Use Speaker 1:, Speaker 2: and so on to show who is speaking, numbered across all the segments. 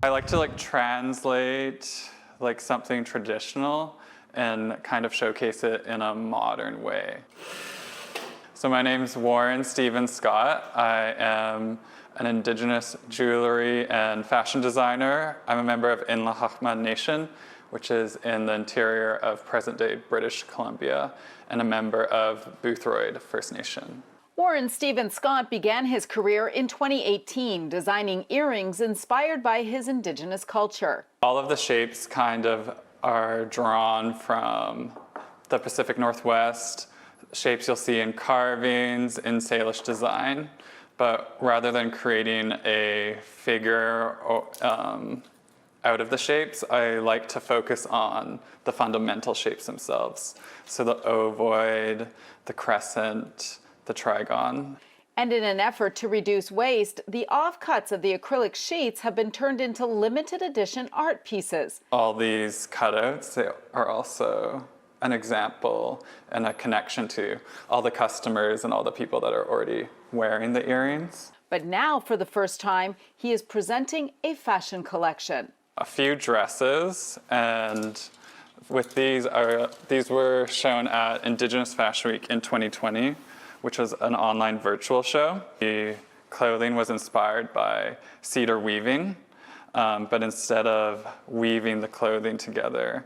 Speaker 1: I like to translate something traditional and kind of showcase it in a modern way. So my name's Warren Stephen Scott. I am an Indigenous jewelry and fashion designer. I'm a member of Nlahakma Nation, which is in the interior of present-day British Columbia, and a member of Boothroyd First Nation.
Speaker 2: Warren Stephen Scott began his career in 2018, designing earrings inspired by his Indigenous culture.
Speaker 1: All of the shapes kind of are drawn from the Pacific Northwest, shapes you'll see in carvings, in Salish design, but rather than creating a figure out of the shapes, I like to focus on the fundamental shapes themselves. So the ovoid, the crescent, the trigon.
Speaker 2: And in an effort to reduce waste, the offcuts of the acrylic sheets have been turned into limited edition art pieces.
Speaker 1: All these cutouts, they are also an example and a connection to all the customers and all the people that are already wearing the earrings.
Speaker 2: But now, for the first time, he is presenting a fashion collection.
Speaker 1: A few dresses, and with these were shown at Indigenous Fashion Week in 2020, which was an online virtual show. The clothing was inspired by cedar weaving, but instead of weaving the clothing together,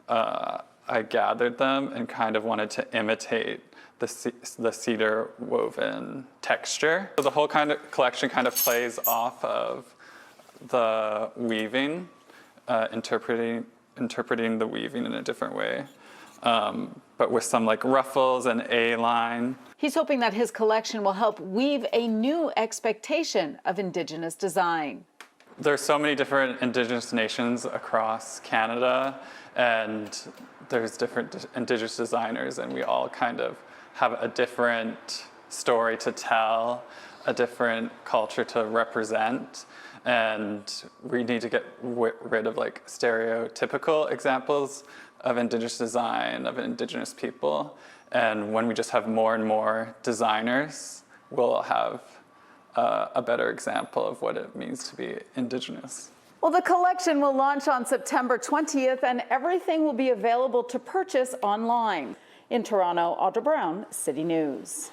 Speaker 1: I gathered them and kind of wanted to imitate the cedar woven texture. So the whole collection kind of plays off of the weaving, interpreting the weaving in a different way, but with some ruffles and A-line.
Speaker 2: He's hoping that his collection will help weave a new expectation of Indigenous design.
Speaker 1: There's so many different Indigenous nations across Canada, and there's different Indigenous designers, and we all kind of have a different story to tell, a different culture to represent, and we need to get rid of stereotypical examples of Indigenous design, of Indigenous people. And when we just have more and more designers, we'll have a better example of what it means to be Indigenous.
Speaker 2: Well, the collection will launch on September 20th, and everything will be available to purchase online. In Toronto, Audra Brown, City News.